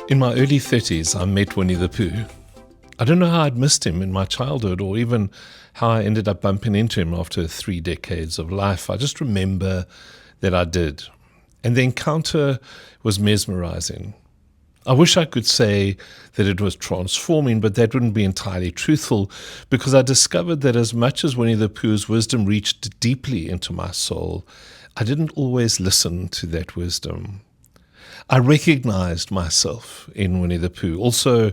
In my early 30s, I met Winnie-the-Pooh. I don't know how I'd missed him in my childhood or even how I ended up bumping into him after 3 decades of life. I just remember that I did. And the encounter was mesmerizing. I wish I could say that it was transforming, but that wouldn't be entirely truthful because I discovered that as much as Winnie-the-Pooh's wisdom reached deeply into my soul, I didn't always listen to that wisdom. I recognized myself in Winnie-the-Pooh, also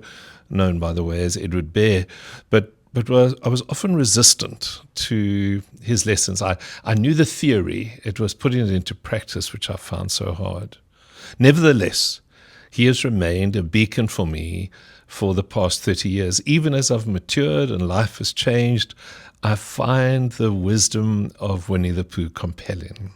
known, by the way, as Edward Bear, but I was often resistant to his lessons. I knew the theory. It was putting it into practice which I found so hard. Nevertheless, he has remained a beacon for me for the past 30 years. Even as I've matured and life has changed, I find the wisdom of Winnie-the-Pooh compelling.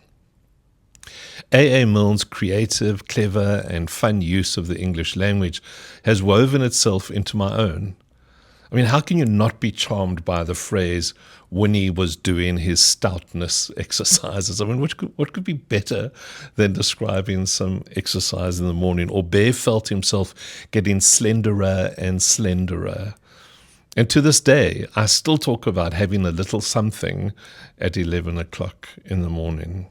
A. Milne's creative, clever, and fun use of the English language has woven itself into my own. I mean, how can you not be charmed by the phrase, Winnie was doing his stoutness exercises? I mean, what could be better than describing some exercise in the morning? Or Bear felt himself getting slenderer and slenderer. And to this day, I still talk about having a little something at 11 o'clock in the morning.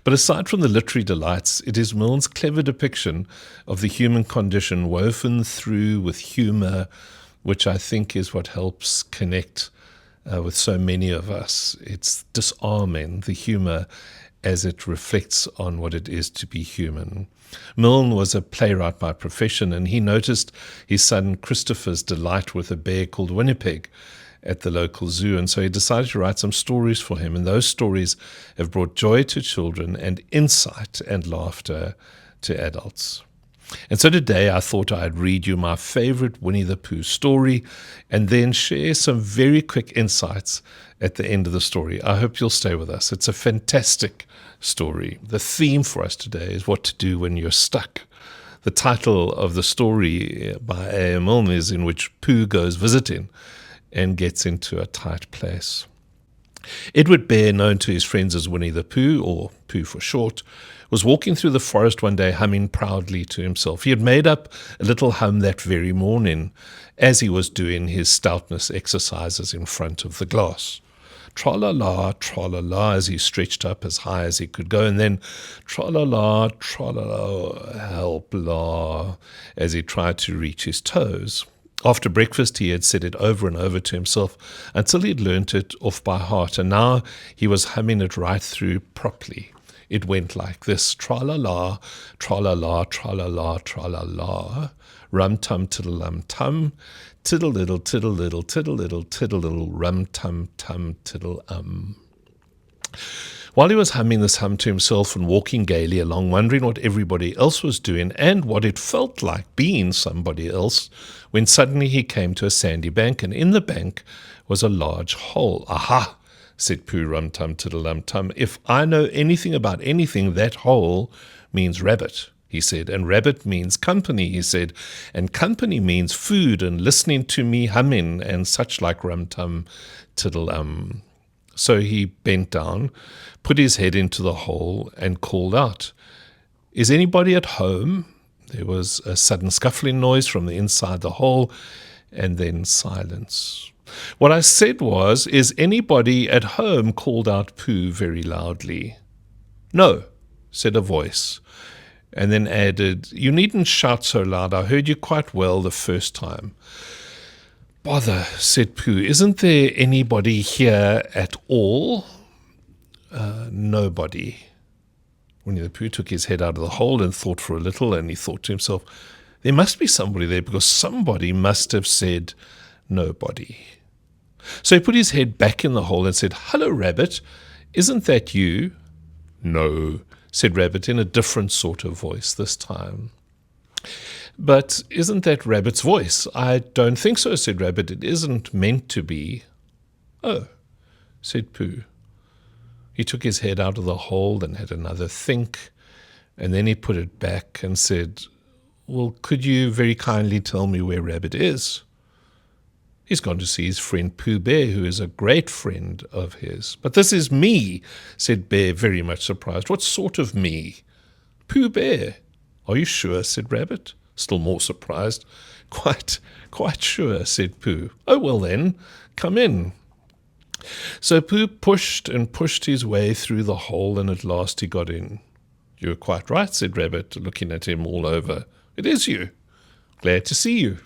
But aside from the literary delights, it is Milne's clever depiction of the human condition woven through with humour, which I think is what helps connect with so many of us. It's disarming, the humour, as it reflects on what it is to be human. Milne was a playwright by profession, and he noticed his son Christopher's delight with a bear called Winnipeg at the local zoo, and so he decided to write some stories for him, and those stories have brought joy to children and insight and laughter to adults. And so today I thought I'd read you my favorite Winnie-the-Pooh story and then share some very quick insights at the end of the story. I hope you'll stay with us. It's a fantastic story. The theme for us today is what to do when you're stuck. The title of the story by A. Milne is In Which Pooh Goes Visiting and Gets Into a Tight Place. Edward Bear, known to his friends as Winnie-the-Pooh, or Pooh for short, was walking through the forest one day humming proudly to himself. He had made up a little hum that very morning as he was doing his stoutness exercises in front of the glass. Tra-la-la, tra-la-la, as he stretched up as high as he could go, and then tra-la-la, tra-la-la, help-la, as he tried to reach his toes. After breakfast, he had said it over and over to himself until he'd learnt it off by heart, and now he was humming it right through properly. It went like this: tra-la-la, tra-la-la, tra-la-la, tra-la-la, rum-tum, tiddle-lum-tum, tiddle-diddle, tiddle-diddle, tiddle-diddle, tiddle-diddle, rum-tum-tum, tiddle-um. While he was humming this hum to himself and walking gaily along, wondering what everybody else was doing and what it felt like being somebody else, when suddenly he came to a sandy bank, and in the bank was a large hole. "Aha!" said Pooh, rum-tum, tiddle-lum-tum. "If I know anything about anything, that hole means rabbit," he said. "And rabbit means company," he said. "And company means food and listening to me humming and such like rum-tum, tiddle-um." So he bent down, put his head into the hole, and called out, "Is anybody at home?" There was a sudden scuffling noise from the inside the hole, and then silence. "What I said was, 'Is anybody at home?'" called out Pooh very loudly. "No," said a voice, and then added, "You needn't shout so loud. I heard you quite well the first time." "Bother," said Pooh. "Isn't there anybody here at all?" Nobody." Winnie-the-Pooh took his head out of the hole and thought for a little, and he thought to himself, there must be somebody there because somebody must have said nobody. So he put his head back in the hole and said, "Hello, Rabbit, isn't that you?" "No," said Rabbit in a different sort of voice this time. "But isn't that Rabbit's voice?" "I don't think so," said Rabbit. "It isn't meant to be." "Oh," said Pooh. He took his head out of the hole and had another think, and then he put it back and said, "Well, could you very kindly tell me where Rabbit is?" "He's gone to see his friend Pooh Bear, who is a great friend of his." "But this is me," said Bear, very much surprised. "What sort of me?" "Pooh Bear." "Are you sure?" said Rabbit. still more surprised. Quite sure, said Pooh. Oh, well then, come in. So Pooh pushed and pushed his way through the hole, and at last he got in. You were quite right, said Rabbit, looking at him all over. It is you. Glad to see you.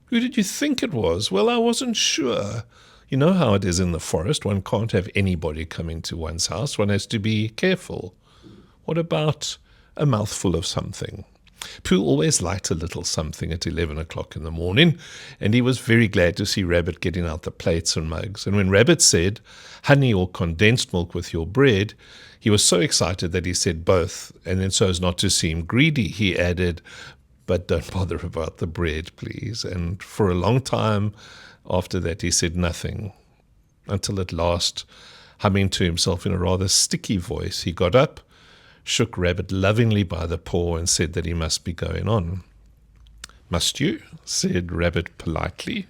Who did you think it was? Well, I wasn't sure. You know how it is in the forest. One can't have anybody come into one's house. One has to be careful. What about a mouthful of something? Pooh always liked a little something at 11 o'clock in the morning, and he was very glad to see Rabbit getting out the plates and mugs. And when Rabbit said, honey or condensed milk with your bread, he was so excited that he said both, and then so as not to seem greedy, he added, but don't bother about the bread, please. And for a long time after that, he said nothing, until at last, humming to himself in a rather sticky voice, he got up, shook Rabbit lovingly by the paw, and said that he must be going on. Must you? Said Rabbit politely.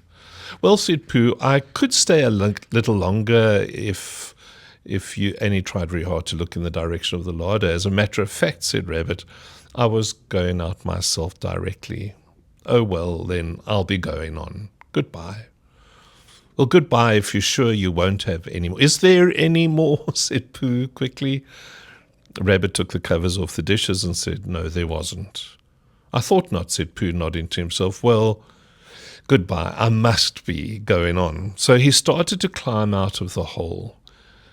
Well, said Pooh, I could stay a little longer if you... And he tried very hard to look in the direction of the larder. As a matter of fact, said Rabbit, I was going out myself directly. Oh, well, then I'll be going on. Goodbye. Well, goodbye if you're sure you won't have any more. Is there any more? Said Pooh quickly. Rabbit took the covers off the dishes and said, no, there wasn't. I thought not, said Pooh, nodding to himself. Well, goodbye, I must be going on. So he started to climb out of the hole.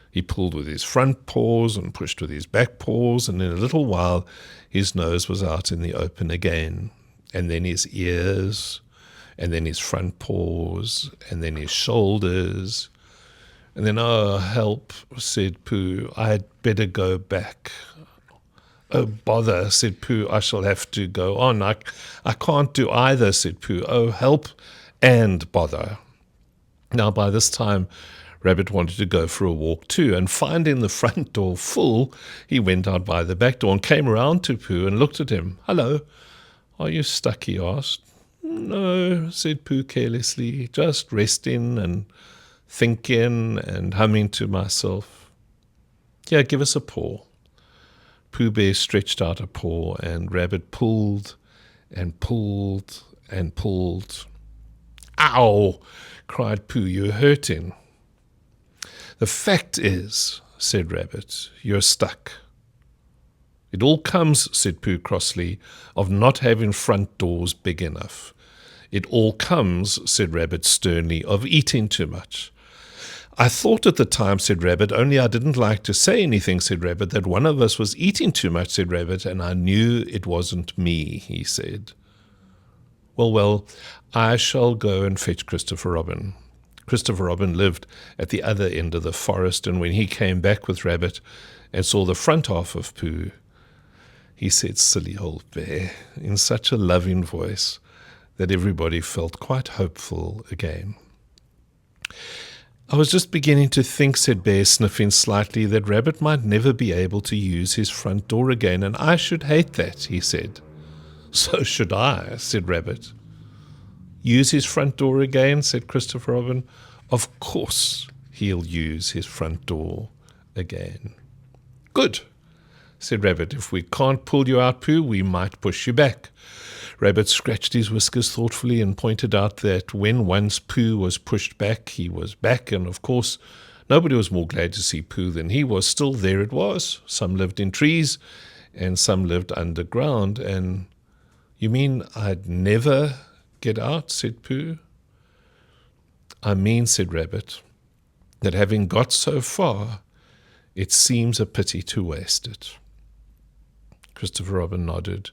He pulled with his front paws and pushed with his back paws, and in a little while his nose was out in the open again, and then his ears, and then his front paws, and then his shoulders. And then, oh, help, said Pooh, I had better go back. Oh, bother, said Pooh, I shall have to go on. I can't do either, said Pooh. Oh, help and bother. Now, by this time, Rabbit wanted to go for a walk too, and finding the front door full, he went out by the back door and came round to Pooh and looked at him. Hello, are you stuck, he asked. No, said Pooh carelessly, just resting and thinking and humming to myself. Here, give us a paw. Pooh Bear stretched out a paw, and Rabbit pulled and pulled and pulled. Ow! Cried Pooh, you're hurting. The fact is, said Rabbit, you're stuck. It all comes, said Pooh crossly, of not having front doors big enough. It all comes, said Rabbit sternly, of eating too much. I thought at the time, said Rabbit, only I didn't like to say anything, said Rabbit, that one of us was eating too much, said Rabbit, and I knew it wasn't me, he said. Well, I shall go and fetch Christopher Robin. Christopher Robin lived at the other end of the forest, and when he came back with Rabbit and saw the front half of Pooh, he said, silly old bear, in such a loving voice that everybody felt quite hopeful again. I was just beginning to think, said Bear, sniffing slightly, that Rabbit might never be able to use his front door again, and I should hate that, he said. So should I, said Rabbit. Use his front door again, said Christopher Robin. Of course he'll use his front door again. Good, said Rabbit. If we can't pull you out, Pooh, we might push you back. Rabbit scratched his whiskers thoughtfully and pointed out that when once Pooh was pushed back, he was back, and of course nobody was more glad to see Pooh than he was. Still, there it was. Some lived in trees, and some lived underground. And you mean I'd never get out, said Pooh. I mean, said Rabbit, that having got so far, it seems a pity to waste it. Christopher Robin nodded.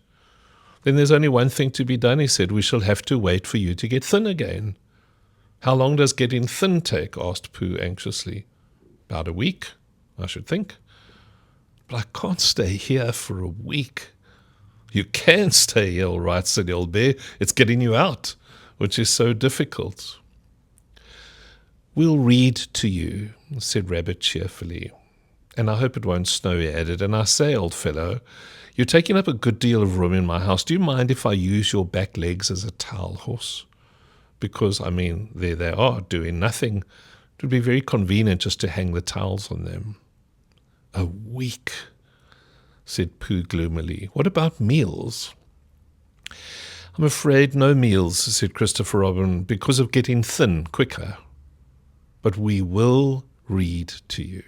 Then there's only one thing to be done, he said. We shall have to wait for you to get thin again. How long does getting thin take? Asked Pooh anxiously. About a week, I should think. But I can't stay here for a week. You can stay here, all right, said the old bear. It's getting you out, which is so difficult. We'll read to you, said Rabbit cheerfully. And I hope it won't snow, he added. And I say, old fellow, you're taking up a good deal of room in my house. Do you mind if I use your back legs as a towel horse? Because, I mean, there they are, doing nothing. It would be very convenient just to hang the towels on them. A week, said Pooh gloomily. What about meals? I'm afraid no meals, said Christopher Robin, because of getting thin quicker. But we will read to you.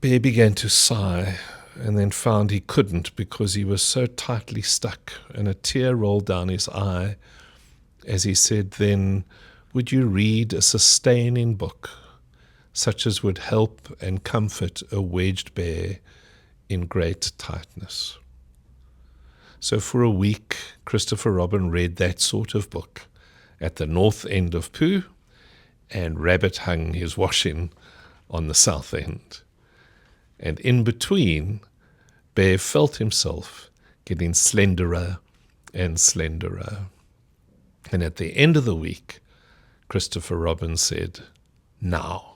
Bear began to sigh, and then found he couldn't because he was so tightly stuck, and a tear rolled down his eye as he said, then, would you read a sustaining book, such as would help and comfort a wedged bear in great tightness? So for a week, Christopher Robin read that sort of book at the north end of Pooh, and Rabbit hung his washing on the south end. And in between, Bear felt himself getting slenderer and slenderer. And at the end of the week, Christopher Robin said, now.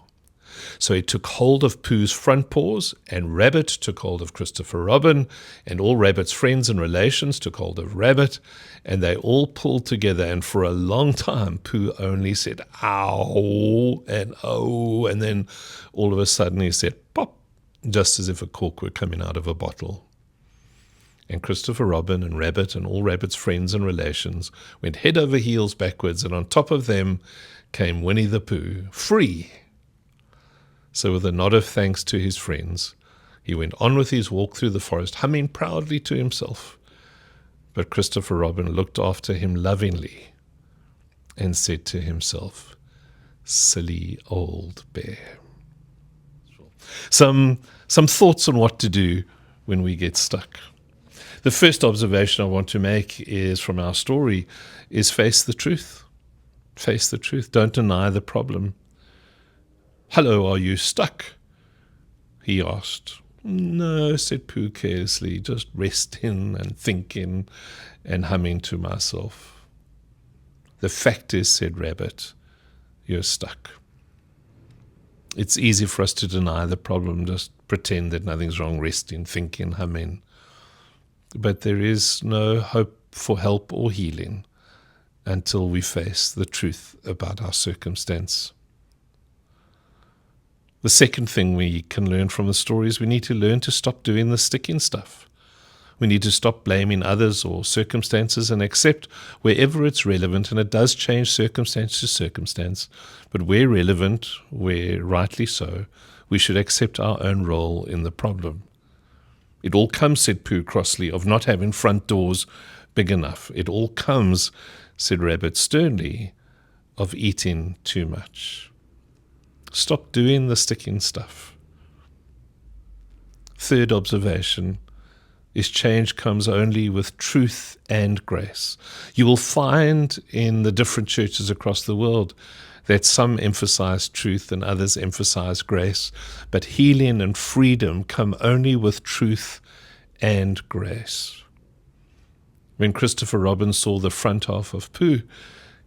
So he took hold of Pooh's front paws, and Rabbit took hold of Christopher Robin, and all Rabbit's friends and relations took hold of Rabbit, and they all pulled together, and for a long time Pooh only said, ow, and oh, and then all of a sudden he said, pop, just as if a cork were coming out of a bottle. And Christopher Robin and Rabbit and all Rabbit's friends and relations went head over heels backwards, and on top of them came Winnie-the-Pooh, free. So with a nod of thanks to his friends, he went on with his walk through the forest, humming proudly to himself. But Christopher Robin looked after him lovingly and said to himself, silly old bear. Some thoughts on what to do when we get stuck. The first observation I want to make is from our story is face the truth. Face the truth. Don't deny the problem. Hello, are you stuck? He asked. No, said Pooh carelessly, just resting and thinking and humming to myself. The fact is, said Rabbit, you're stuck. It's easy for us to deny the problem, just pretend that nothing's wrong, resting, thinking, humming. But there is no hope for help or healing until we face the truth about our circumstance. The second thing we can learn from the story is we need to learn to stop doing the sticking stuff. We need to stop blaming others or circumstances and accept wherever it's relevant, and it does change circumstance to circumstance, but where relevant, where rightly so, we should accept our own role in the problem. It all comes, said Pooh crossly, of not having front doors big enough. It all comes, said Rabbit sternly, of eating too much. Stop doing the sticking stuff. Third observation is change comes only with truth and grace. You will find in the different churches across the world that some emphasize truth and others emphasize grace, but healing and freedom come only with truth and grace. When Christopher Robin saw the front half of Pooh,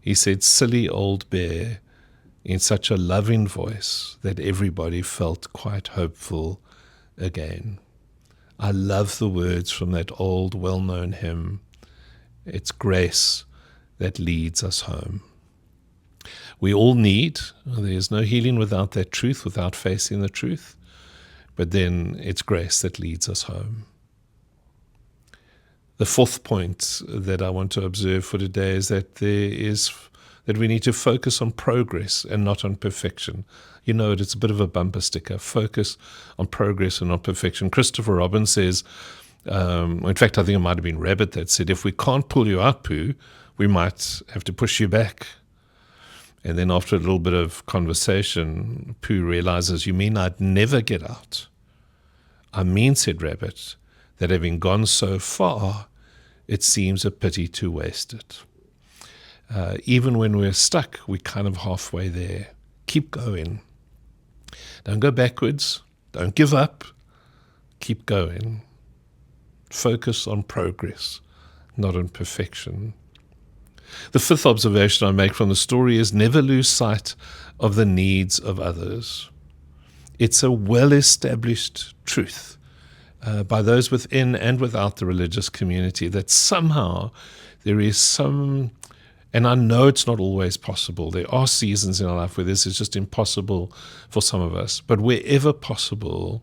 he said, silly old bear, in such a loving voice that everybody felt quite hopeful again. I love the words from that old well-known hymn. It's grace that leads us home. We all need, there's no healing without that truth, without facing the truth, but then it's grace that leads us home. The fourth point that I want to observe for today is that we need to focus on progress and not on perfection. You know, it's a bit of a bumper sticker. Focus on progress and not perfection. Christopher Robin says, in fact, I think it might have been Rabbit that said, if we can't pull you out, Pooh, we might have to push you back. And then after a little bit of conversation, Pooh realizes, you mean I'd never get out? I mean, said Rabbit, that having gone so far, it seems a pity to waste it. Even when we're stuck, we're kind of halfway there. Keep going. Don't go backwards. Don't give up. Keep going. Focus on progress, not on perfection. The fifth observation I make from the story is never lose sight of the needs of others. It's a well-established truth by those within and without the religious community that somehow there is some, and I know it's not always possible. There are seasons in our life where this is just impossible for some of us. But wherever possible,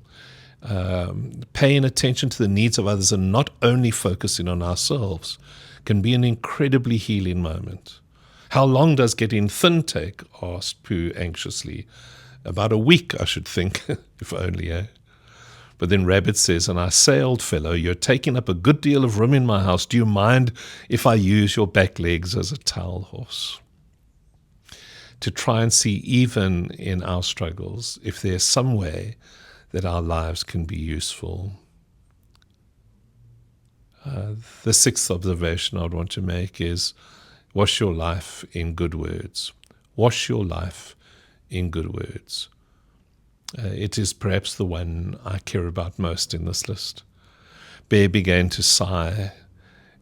paying attention to the needs of others and not only focusing on ourselves can be an incredibly healing moment. How long does getting thin take? Asked Pooh anxiously. About a week, I should think, if only, eh? But then Rabbit says, and I say, old fellow, you're taking up a good deal of room in my house. Do you mind if I use your back legs as a towel horse? To try and see, even in our struggles, if there's some way that our lives can be useful. The sixth observation I'd want to make is, wash your life in good words. Wash your life in good words. It is perhaps the one I care about most in this list. Bear began to sigh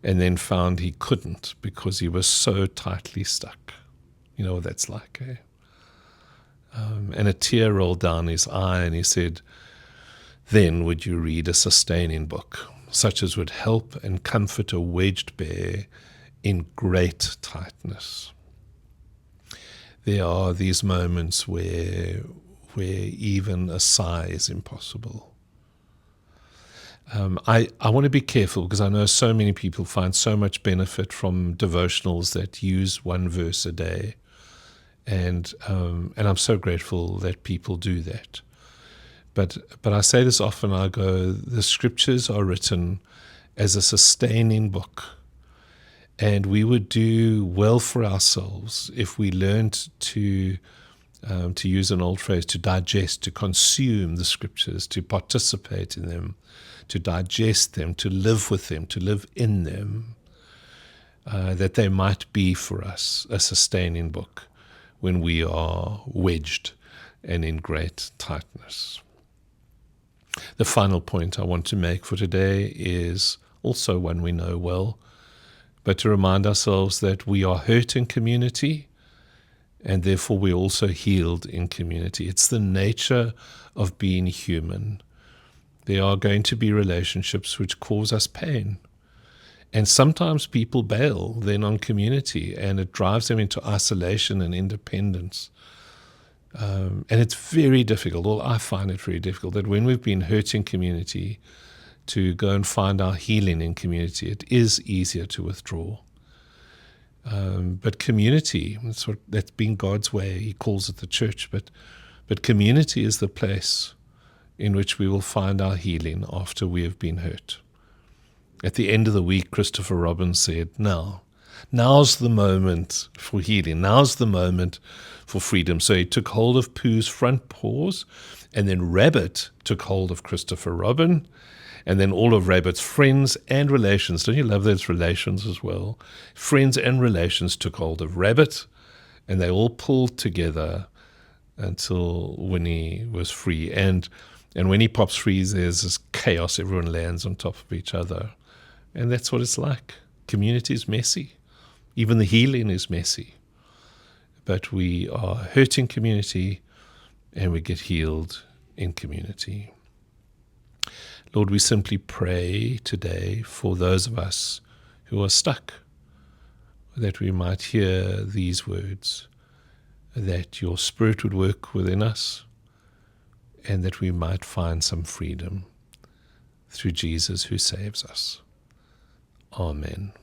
and then found he couldn't because he was so tightly stuck. You know what that's like, eh? And a tear rolled down his eye and he said, then would you read a sustaining book, such as would help and comfort a wedged bear in great tightness. There are these moments where even a sigh is impossible. I want to be careful because I know so many people find so much benefit from devotionals that use one verse a day. And I'm so grateful that people do that. But I say this often, I go, the scriptures are written as a sustaining book. And we would do well for ourselves if we learned to use an old phrase, to digest, to consume the scriptures, to participate in them, to digest them, to live with them, to live in them, that they might be for us a sustaining book when we are wedged and in great tightness. The final point I want to make for today is also one we know well, but to remind ourselves that we are hurt in community, and therefore we're also healed in community. It's the nature of being human. There are going to be relationships which cause us pain. And sometimes people bail then on community, and it drives them into isolation and independence. And it's very difficult, or I find it very difficult, that when we've been hurt in community, to go and find our healing in community. It is easier to withdraw. But community, that's been God's way. He calls it the church. But community is the place in which we will find our healing after we have been hurt. At the end of the week, Christopher Robin said, now's the moment for healing. Now's the moment for freedom. So he took hold of Pooh's front paws, and then Rabbit took hold of Christopher Robin, and then all of Rabbit's friends and relations. Don't you love those relations as well? Friends and relations took hold of Rabbit, and they all pulled together until Winnie was free. And when he pops free, there's this chaos. Everyone lands on top of each other. And that's what it's like. Community is messy. Even the healing is messy. But we are hurt in community, and we get healed in community. Lord, we simply pray today for those of us who are stuck, that we might hear these words, that your Spirit would work within us, and that we might find some freedom through Jesus who saves us. Amen.